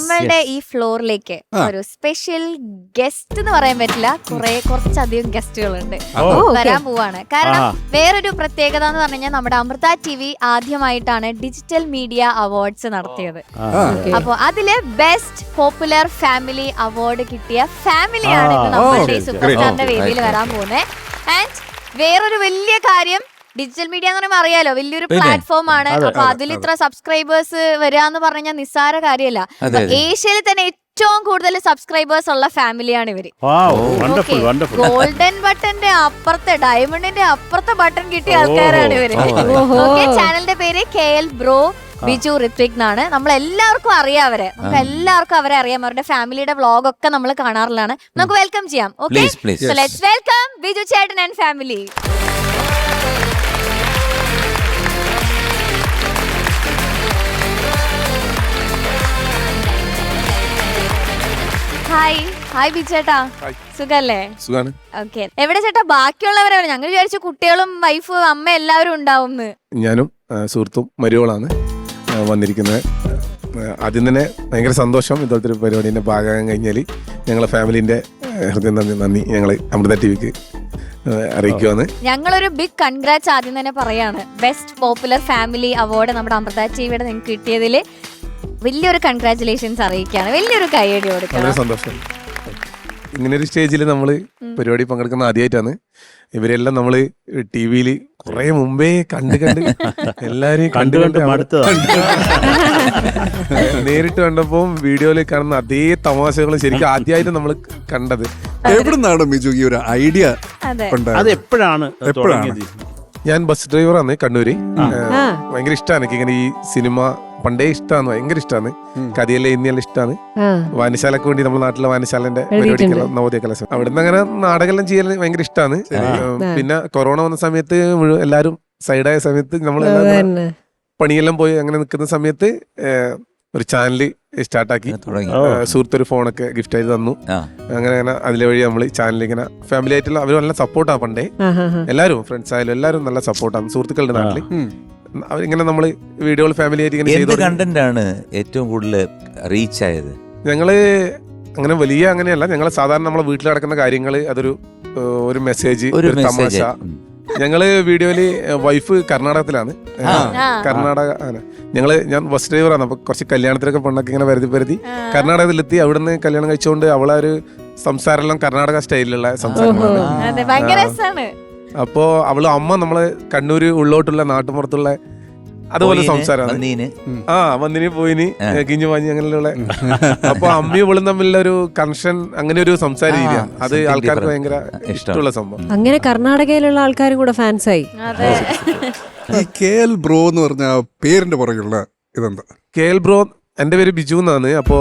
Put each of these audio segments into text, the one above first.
നമ്മളുടെ ഈ ഫ്ലോറിലേക്ക് ഒരു സ്പെഷ്യൽ ഗസ്റ്റ് എന്ന് പറയാൻ പറ്റില്ല, കുറച്ചധികം ഗസ്റ്റുകളുണ്ട് വരാൻ പോവാണ്. കാരണം വേറൊരു പ്രത്യേകത എന്ന് പറഞ്ഞു കഴിഞ്ഞാൽ നമ്മുടെ അമൃത TV ആദ്യമായിട്ടാണ് ഡിജിറ്റൽ മീഡിയ അവാർഡ്സ് നടത്തിയത്. അപ്പൊ അതില് ബെസ്റ്റ് പോപ്പുലർ ഫാമിലി അവാർഡ് കിട്ടിയ ഫാമിലിയാണ് ഇന്ന് നമ്മളുടെ സൂപ്പർ സ്റ്റാറിന്റെ വേദിയിൽ വരാൻ പോകുന്നത്. ആൻഡ് വേറൊരു വലിയ കാര്യം, ഡിജിറ്റൽ മീഡിയ എന്ന് പറയുമ്പോൾ അറിയാലോ വലിയൊരു പ്ലാറ്റ്ഫോം ആണ്. അപ്പൊ അതിൽ ഇത്ര സബ്സ്ക്രൈബേഴ്സ് വരിക എന്ന് പറഞ്ഞാൽ നിസ്സാര കാര്യമല്ല. ഏഷ്യയിൽ തന്നെ ഏറ്റവും കൂടുതൽ സബ്സ്ക്രൈബേഴ്സ് ഉള്ള ഫാമിലിയാണ് ഇവര്. ഗോൾഡൻ ബട്ടന്റെ അപ്പുറത്തെ, ഡയമണ്ടിന്റെ അപ്പുറത്തെ ബട്ടൺ കിട്ടിയ ആൾക്കാരാണ് ഇവര്. ചാനലിന്റെ പേര് KL ബ്രോ ബിജു ഋത്വിക് എന്നാണ്. നമ്മളെല്ലാവർക്കും അറിയാം അവരെ, നമുക്ക് എല്ലാവർക്കും അവരെ അറിയാം. അവരുടെ ഫാമിലിയുടെ വ്ളോഗ് ഒക്കെ നമ്മൾ കാണാറുള്ളതാണ്. നമുക്ക് വെൽക്കം ചെയ്യാം. Okay, so let's welcome Biju ചേട്ടൻ ആൻഡ് ഫാമിലി. ഹായ് ബിജു ചേട്ടാ, സുഖല്ലേ? ഓക്കെ, എവിടെ ചേട്ടാ ബാക്കിയുള്ളവരെ? ഞങ്ങൾ വിചാരിച്ചു കുട്ടികളും വൈഫും അമ്മ എല്ലാവരും ഉണ്ടാവും. ഞാനും സുഹൃത്തും മരുവളാണ് വന്നിരിക്കുന്നത്. ആദ്യം തന്നെ ഭയങ്കര സന്തോഷം ഇതുപോലത്തെ ഒരു പരിപാടിന്റെ ഭാഗം കഴിഞ്ഞാൽ ഞങ്ങളെ ഫാമിലിന്റെ ഹൃദയം നന്ദി ഞങ്ങൾ അമൃത TVക്ക് അറിയിക്കുവാണ്. ഞങ്ങളൊരു ബിഗ് കൺഗ്രാറ്റ്സ് ആദ്യം തന്നെ പറയാണ്. ബെസ്റ്റ് പോപ്പുലർ ഫാമിലി അവാർഡ് നമ്മുടെ അമൃത TVയുടെ നിങ്ങൾക്ക് കിട്ടിയതിൽ വലിയൊരു കൺഗ്രാറ്റുലേഷൻസ് അറിയിക്കുകയാണ്. വലിയൊരു കൈയടി കൊടുക്കണം. സന്തോഷം. ഇങ്ങനെ ഒരു സ്റ്റേജിൽ നമ്മൾ പരിപാടി പങ്കെടുക്കുന്ന ആദ്യമായിട്ടാണ്. ഇവരെല്ലാം നമ്മള് TV-യിൽ കുറെ മുമ്പേ കണ്ട് എല്ലാരെയും നേരിട്ട് കണ്ടപ്പോ വീഡിയോയിൽ കാണുന്ന അതേ തമാശകൾ ശരിക്കും ആദ്യമായിട്ട് നമ്മൾ കണ്ടത്. എവിടുന്നാണ് മിജു ഈ ഒരു ഐഡിയ? എപ്പോഴാണ്? ഞാൻ ബസ് ഡ്രൈവറാണ് കണ്ണൂര്. ഭയങ്കര ഇഷ്ടമാണ് എനിക്ക് ഇങ്ങനെ ഈ സിനിമ പണ്ടേ ഇഷ്ടമാണ്, ഭയങ്കര ഇഷ്ടമാണ്. കഥയെല്ലാം ഇന്നിയെല്ലാം ഇഷ്ടമാണ്. വായനശാലക്ക് വേണ്ടി നമ്മുടെ നാട്ടിലെ വായനശാലന്റെ പരിപാടിക്കെല്ലാം നവോദയ കലാശം അവിടുന്ന് അങ്ങനെ നാടകമെല്ലാം ചെയ്യാൻ ഭയങ്കര ഇഷ്ടമാണ്. പിന്നെ കൊറോണ വന്ന സമയത്ത് എല്ലാരും സൈഡായ സമയത്ത് നമ്മളെല്ലാം പണിയെല്ലാം പോയി അങ്ങനെ നിൽക്കുന്ന സമയത്ത് ഒരു ചാനല് സ്റ്റാർട്ടാക്കി. സുഹൃത്തൊരു ഫോണൊക്കെ ഗിഫ്റ്റ് ആയിട്ട് തന്നു. അങ്ങനെ അതിലെ വഴി നമ്മൾ ചാനൽ ഇങ്ങനെ ഫാമിലി ആയിട്ടുള്ള അവർ നല്ല സപ്പോർട്ടാണ്. പണ്ടേ എല്ലാവരും ഫ്രണ്ട്സ് ആയാലും എല്ലാവരും നല്ല സപ്പോർട്ടാണ് സുഹൃത്തുക്കളുടെ നാട്ടില്. അവരിങ്ങനെ നമ്മള് വീഡിയോകൾ ഫാമിലി ആയിട്ട് ഇങ്ങനെ ചെയ്തു. കണ്ടന്റ് ആണ് ഏറ്റവും കൂടുതൽ റീച്ച് ആയത്? ഞങ്ങള് അങ്ങനെ വലിയ അങ്ങനെയല്ല, ഞങ്ങള് സാധാരണ നമ്മളെ വീട്ടിൽ നടക്കുന്ന കാര്യങ്ങള്, അതൊരു ഒരു മെസ്സേജ്, ഒരു തമാശ. ഞങ്ങള് വീഡിയോയില് വൈഫ് കർണാടകത്തിലാണ്. കർണാടക ഞാൻ ബസ് ഡ്രൈവറാണ്. അപ്പൊ കുറച്ച് കല്യാണത്തിലൊക്കെ പെണ്ണൊക്കെ ഇങ്ങനെ വരുതി കർണാടകത്തിലെത്തി. അവിടുന്ന് കല്യാണം കഴിച്ചുകൊണ്ട് അവളെ ഒരു സംസാരമെല്ലാം കർണാടക സ്റ്റൈലിലുള്ള സംസാരമാണ്. അപ്പോ അവള് അമ്മ നമ്മള് കണ്ണൂര് ഉള്ളോട്ടുള്ള നാട്ടുമ്പുറത്തുള്ള അതുപോലെ സംസാരമാണ്. വന്നിന് പോയിന് കിഞ്ഞു പാഞ്ഞ് അങ്ങനെയുള്ള. അപ്പൊ അമ്മയും ഇവളും തമ്മിലുള്ള ഒരു കണക്ഷൻ, അങ്ങനെ ഒരു സംസാര രീതിയാണ്. അത് ആൾക്കാർക്ക് ഭയങ്കര ഇഷ്ടമുള്ള സംഭവം. അങ്ങനെ കർണാടകയിലുള്ള ആൾക്കാരും കൂടെ ഫാൻസായി. ഈ KL ബ്രോ എന്ന് പറഞ്ഞ പേരിന്റെ പുറകെയുള്ള ഇതെന്താ? KL ബ്രോ, എന്റെ പേര് ബിജു എന്നാണ്. അപ്പോ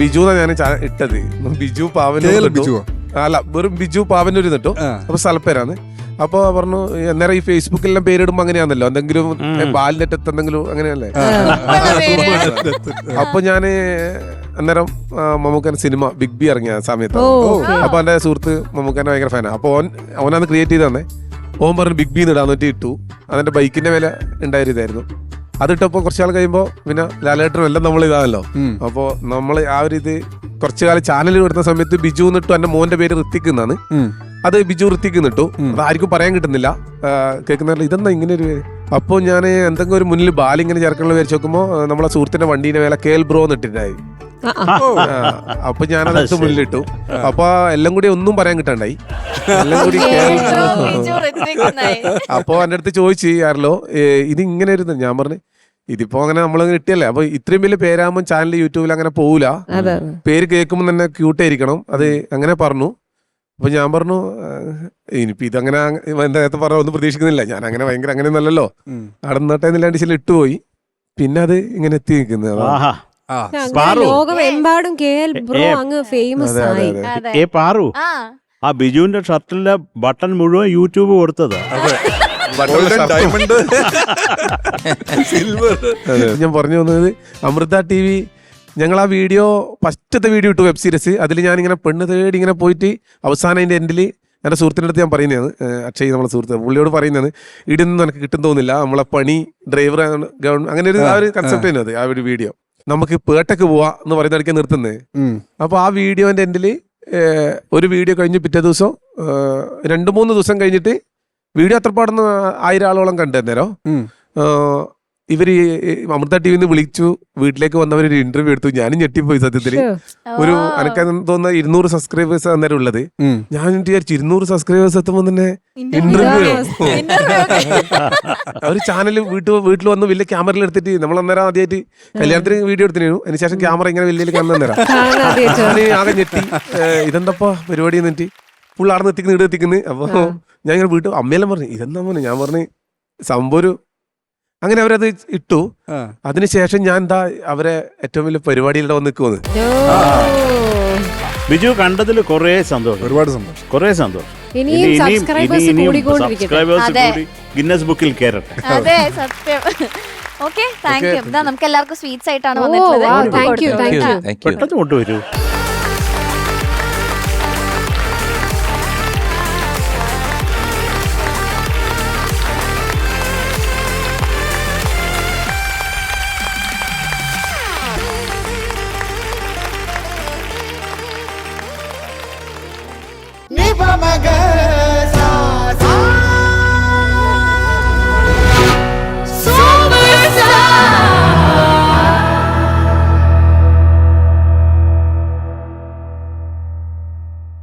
ബിജു എന്നാണ് ഞാൻ ഇട്ടത്. ബിജു പാവനൂർ അല്ല, വെറും ബിജു പാവനൂർ എന്നിട്ടോ. അപ്പൊ സ്ഥലപ്പേരാണ്. അപ്പൊ പറഞ്ഞു അന്നേരം ഈ ഫേസ്ബുക്കിലെല്ലാം പേരിടുമ്പോ അങ്ങനെയാണല്ലോ, എന്തെങ്കിലും ബാലിനെറ്റത്ത് എന്തെങ്കിലും അങ്ങനെയല്ലേ. അപ്പൊ ഞാന് അന്നേരം മമ്മൂക്കൻ സിനിമ ബിഗ് ബി ഇറങ്ങിയ സമയത്ത്, അപ്പൊ എന്റെ സുഹൃത്ത് മമ്മൂക്കനെ ഭയങ്കര ഫാനാ. അപ്പൊ ഓനാണ് ക്രിയേറ്റ് ചെയ്ത് തന്നെ. ഓൻ പറഞ്ഞു ബിഗ് ബി ഇടാന്നിട്ട് ഇട്ടു. അതിന്റെ ബൈക്കിന്റെ വില ഉണ്ടായിരുന്നായിരുന്നു. അതിട്ടപ്പോ കുറച്ചാൾ കഴിയുമ്പോ പിന്നെ ലാലേട്ടനും എല്ലാം നമ്മൾ ഇതാണല്ലോ. അപ്പൊ നമ്മള് ആ ഒരു ഇത് കുറച്ചു കാലം ചാനലിൽ വരുന്ന സമയത്ത് ബിജു എന്നിട്ടു എന്റെ മോന്റെ പേര് ഋത്തിക് എന്നാണ്. അത് ബിജു ഋത്തിക് എന്നിട്ടു. അത് ആർക്കും പറയാൻ കിട്ടുന്നില്ല, കേൾക്കുന്നല്ലോ ഇതെന്താ ഇങ്ങനെ ഒരു. അപ്പൊ ഞാൻ എന്തെങ്കിലും ഒരു മുന്നിൽ ബാലിങ്ങനെ ചേർക്കാനുള്ള വിചാരിച്ചു നോക്കുമ്പോ നമ്മളെ സുഹൃത്തിന്റെ വണ്ടീന്റെ മേലെ KL ബ്രോ എന്നിട്ടുണ്ടായി. അപ്പൊ ഞാനതെടുത്ത് മുന്നിലിട്ടു. അപ്പൊ എല്ലാം കൂടി ഒന്നും പറയാൻ കിട്ടണ്ടായി, എല്ലാം കൂടി അപ്പൊ എന്റെ അടുത്ത് ചോദിച്ചു ആരല്ലോ ഇത് ഇങ്ങനെ ഒരു. ഞാൻ പറഞ്ഞു ഇതിപ്പോ അങ്ങനെ നമ്മളങ്ങനെ ഇട്ടിയല്ലേ. അപ്പൊ ഇത്രയും വലിയ പേരാകുമ്പോൾ ചാനൽ യൂട്യൂബിൽ അങ്ങനെ പോകൂല, പേര് കേൾക്കുമ്പോൾ തന്നെ ക്യൂട്ടായിരിക്കണം. അത് അങ്ങനെ പറഞ്ഞു. അപ്പൊ ഞാൻ പറഞ്ഞു ഇനിയിപ്പോ ഇതങ്ങനെ നേരത്തെ പറഞ്ഞ ഒന്നും പ്രതീക്ഷിക്കുന്നില്ല, ഞാൻ അങ്ങനെ ഭയങ്കര അങ്ങനെ നല്ലല്ലോ അവിടെ നിന്നോട്ടെ എന്നില്ലാണ്ട് ചില ഇട്ടുപോയി. പിന്നെ അത് ഇങ്ങനെ എത്തി നിൽക്കുന്നത്. ലോകമെമ്പാടും KL ബ്രോ അങ്ങ് ഫേമസ് ആയി. ആ ബിജുവിന്റെ ഷർട്ടിലെ ബട്ടൺ മുഴുവൻ യൂട്യൂബ് കൊടുത്തത്. ഞാൻ പറഞ്ഞു വന്നത് അമൃത TV ഞങ്ങൾ ആ വീഡിയോ ഫസ്റ്റത്തെ വീഡിയോ ഇട്ടു, വെബ് സീരീസ്. അതിൽ ഞാനിങ്ങനെ പെണ്ണ് തേടി ഇങ്ങനെ പോയിട്ട് അവസാനം അതിൻ്റെ എൻഡിൽ എൻ്റെ സുഹൃത്തിൻ്റെ അടുത്ത് ഞാൻ പറയുന്നതാണ്, അക്ഷയ് നമ്മളെ സുഹൃത്ത്, പുള്ളിയോട് പറയുന്നത് ഇവിടെയൊന്നും എനിക്ക് കിട്ടും തോന്നില്ല, നമ്മളെ പണി ഡ്രൈവർ ഗവൺമെന്റ് അങ്ങനെ ഒരു ആ ഒരു കൺസെപ്റ്റ് തന്നെ അത് ആ ഒരു വീഡിയോ. നമുക്ക് പേട്ടക്ക് പോവാ എന്ന് പറയുന്നിടയ്ക്ക് നിർത്തുന്നത്. അപ്പോൾ ആ വീഡിയോന്റെ എൻഡിൽ ഒരു വീഡിയോ കഴിഞ്ഞ് പിറ്റേ ദിവസം 2-3 ദിവസം കഴിഞ്ഞിട്ട് വീഡിയോ അത്രപ്പാടുന്ന 1000 ആളോളം കണ്ടുതന്നേരോ ഇവര് അമൃത ടി വിന്ന് വിളിച്ചു, വീട്ടിലേക്ക് വന്നവരൊരു ഇന്റർവ്യൂ എടുത്തു. ഞാനും ഞെട്ടിപ്പോയി സത്യത്തില്. ഒരു എനിക്ക് തോന്നുന്ന 200 സബ്സ്ക്രൈബേഴ്സ് അന്നേരം ഉള്ളത്. ഞാൻ വിചാരിച്ചു 200 സബ്സ്ക്രൈബേഴ്സ് എത്തുമ്പോൾ തന്നെ ഇന്റർവ്യൂ ഒരു ചാനൽ വീട്ടിൽ വന്ന് വലിയ ക്യാമറയിൽ എടുത്തിട്ട് നമ്മൾ അന്നേരം ആദ്യമായിട്ട് കല്യാണത്തിന് വീഡിയോ എടുത്തിരുന്നു. അതിനുശേഷം ക്യാമറ ഇങ്ങനെ വലിയ കാണുന്നേരം ഞാൻ ആകെ ഞെട്ടി. ഇതെന്തപ്പാ പരിപാടി എന്നിട്ട് ഫുൾ ആടെ എത്തിക്കുന്നു. അപ്പൊ ഞാൻ ഇങ്ങനെ വീട്ടിൽ അമ്മയെല്ലാം പറഞ്ഞു ഇതെന്താ മോനെ. ഞാൻ പറഞ്ഞു സംഭവം അങ്ങനെ അവരത് ഇട്ടു. അതിനുശേഷം ഞാൻ എന്താ അവരെ ഏറ്റവും വലിയ പരിപാടിയിലൂടെ വന്ന് നിൽക്കുമെന്ന്. ബിജു കണ്ടതിൽ കുറേ സന്തോഷം, ഒരുപാട് സന്തോഷം, കുറേ സന്തോഷം. ഇനിയും സബ്സ്ക്രൈബേഴ്സ് കൂടിക്കൊണ്ടിരിക്കട്ടെ. ഗിന്നസ് ബുക്കിൽ കയറട്ടെ. അതെ സത്യം. Okay, thank you. ഇതാ നമുക്ക് എല്ലാവർക്കും സ്വീറ്റ്സ് ആയിട്ടാണ് താങ്ക് യു താങ്ക് യു. പെട്ടെന്ന് കൊണ്ടുവരൂ. Ni pa maga